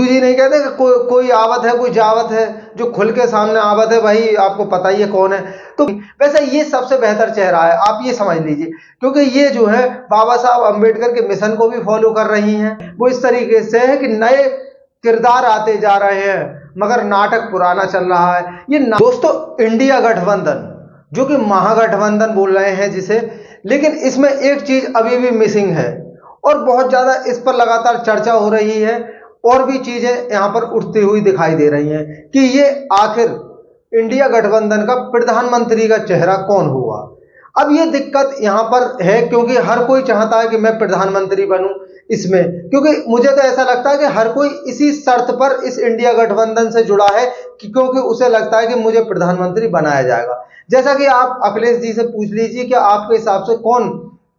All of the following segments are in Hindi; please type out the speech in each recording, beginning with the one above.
सिद्धू जी नहीं कहते कि कोई आवत है कोई जावत है, जो खुल के सामने आवत है भाई आपको पता ही है कौन है। तो वैसे ये सबसे बेहतर चेहरा है, आप ये समझ लीजिए, क्योंकि ये जो है बाबा साहब अंबेडकर के मिशन को भी फॉलो कर रही हैं। वो इस तरीके से है कि नए किरदार आते जा रहे हैं मगर नाटक पुराना चल रहा है। ये दोस्तों इंडिया गठबंधन, जो कि महागठबंधन बोल रहे हैं जिसे, लेकिन इसमें एक चीज अभी भी मिसिंग है और बहुत ज्यादा इस पर लगातार चर्चा हो रही है और भी चीजें यहां पर उठती हुई दिखाई दे रही हैं कि ये आखिर इंडिया गठबंधन का प्रधानमंत्री का चेहरा कौन हुआ। अब ये दिक्कत यहां पर है क्योंकि हर कोई चाहता है कि मैं प्रधानमंत्री बनूं इसमें, क्योंकि मुझे तो ऐसा लगता है कि हर कोई इसी शर्त पर इस इंडिया गठबंधन से जुड़ा है कि क्योंकि उसे लगता है कि मुझे प्रधानमंत्री बनाया जाएगा। जैसा कि आप अखिलेश जी से पूछ लीजिए कि आपके हिसाब से कौन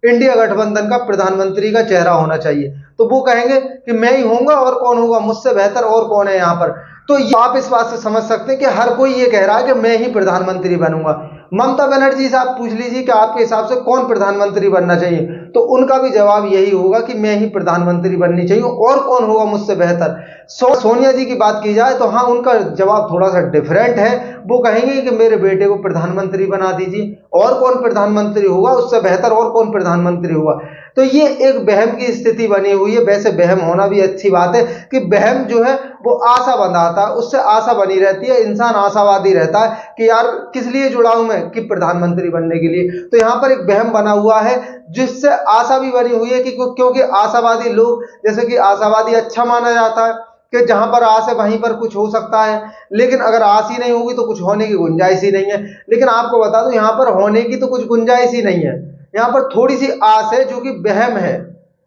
इंडिया गठबंधन का प्रधानमंत्री का चेहरा होना चाहिए, तो वो कहेंगे कि मैं ही होऊंगा और कौन होगा, मुझसे बेहतर और कौन है यहाँ पर। तो आप इस बात से समझ सकते हैं कि हर कोई ये कह रहा है कि मैं ही प्रधानमंत्री बनूंगा। ममता बनर्जी से आप पूछ लीजिए कि आपके हिसाब से कौन प्रधानमंत्री बनना चाहिए, तो उनका भी जवाब यही होगा कि मैं ही प्रधानमंत्री बननी चाहिए और कौन होगा मुझसे बेहतर। सोनिया जी की बात की जाए तो हाँ, उनका जवाब थोड़ा सा डिफरेंट है। वो कहेंगे कि मेरे बेटे को प्रधानमंत्री बना दीजिए, और कौन प्रधानमंत्री होगा उससे बेहतर, और कौन प्रधानमंत्री होगा। तो ये एक वहम की स्थिति बनी हुई है। वैसे वहम होना भी अच्छी बात है कि वहम जो है वो आशा बंधाता है, उससे आशा बनी रहती है, इंसान आशावादी रहता है कि यार किस लिए जुड़ा हूं मैं, कि प्रधानमंत्री बनने के लिए। तो यहाँ पर एक वहम बना हुआ है जिससे आशा भी बनी हुई है कि क्योंकि आशावादी लोग, जैसे कि आशावादी अच्छा माना जाता है कि जहां पर आस है वहीं पर कुछ हो सकता है, लेकिन अगर आस ही नहीं होगी तो कुछ होने की गुंजाइश ही नहीं है। लेकिन आपको बता दूं यहाँ पर होने की तो कुछ गुंजाइश ही नहीं है, यहाँ पर थोड़ी सी आस है जो कि वहम है,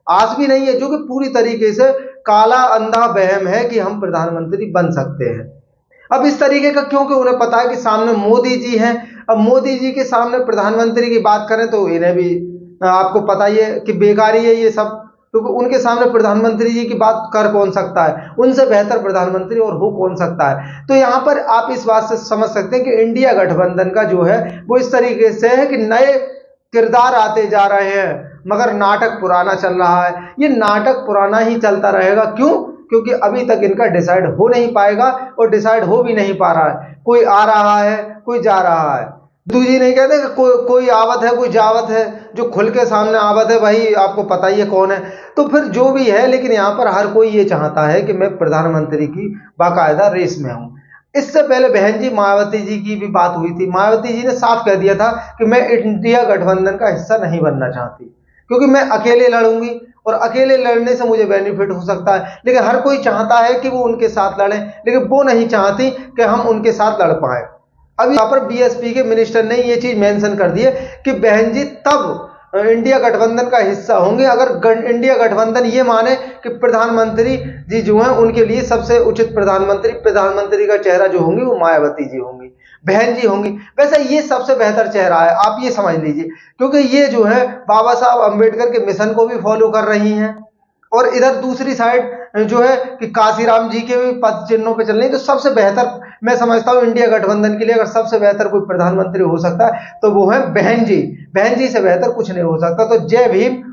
आस भी नहीं है, जो कि पूरी तरीके से काला अंधा वहम है कि हम प्रधानमंत्री बन सकते हैं। अब इस तरीके का क्योंकि उन्हें पता है कि सामने मोदी जी हैं। अब मोदी जी के सामने प्रधानमंत्री की बात करें तो इन्हें भी आपको पता ही है कि बेकारी है ये सब, क्योंकि उनके सामने प्रधानमंत्री जी की बात कर कौन सकता है, उनसे बेहतर प्रधानमंत्री और हो कौन सकता है। तो यहां पर आप इस बात से समझ सकते हैं कि इंडिया गठबंधन का जो है वो इस तरीके से है कि नए किरदार आते जा रहे हैं मगर नाटक पुराना चल रहा है। ये नाटक पुराना ही चलता रहेगा, क्यों? क्योंकि अभी तक इनका डिसाइड हो नहीं पाएगा और डिसाइड हो भी नहीं पा रहा है। कोई आ रहा है कोई जा रहा है। सिद्धू जी नहीं कहते कि कोई आवत है कोई जावत है, जो खुल के सामने आवत है भाई आपको पता ही है कौन है। तो फिर जो भी है, लेकिन यहाँ पर हर कोई ये चाहता है कि मैं प्रधानमंत्री की बाकायदा रेस में हूं। इससे पहले बहन जी मायावती जी की भी बात हुई थी। मायावती जी ने साफ कह दिया था कि मैं इंडिया गठबंधन का हिस्सा नहीं बनना चाहती, क्योंकि मैं अकेले लड़ूंगी और अकेले लड़ने से मुझे बेनिफिट हो सकता है। लेकिन हर कोई चाहता है कि वो उनके साथ लड़े, लेकिन वो नहीं चाहती कि हम उनके साथ लड़ पाए। अब यहाँ पर बीएसपी के मिनिस्टर ने ये चीज मेंशन कर दी है कि बहन जी तब इंडिया गठबंधन का हिस्सा होंगे अगर इंडिया गठबंधन ये माने कि प्रधानमंत्री जी जो हैं उनके लिए सबसे उचित प्रधानमंत्री का चेहरा जो होंगी वो मायावती जी होंगी, बहन जी होंगी। वैसे ये सबसे बेहतर चेहरा है, आप ये समझ लीजिए, क्योंकि ये जो है बाबा साहब अंबेडकर के मिशन को भी फॉलो कर रही हैं और इधर दूसरी साइड जो है कि काशीराम जी के भी पद चिन्हों पे चल रही है। तो सबसे बेहतर मैं समझता हूं इंडिया गठबंधन के लिए अगर सबसे बेहतर कोई प्रधानमंत्री हो सकता है तो वो है बहन जी। बहन जी से बेहतर कुछ नहीं हो सकता। तो जय भीम।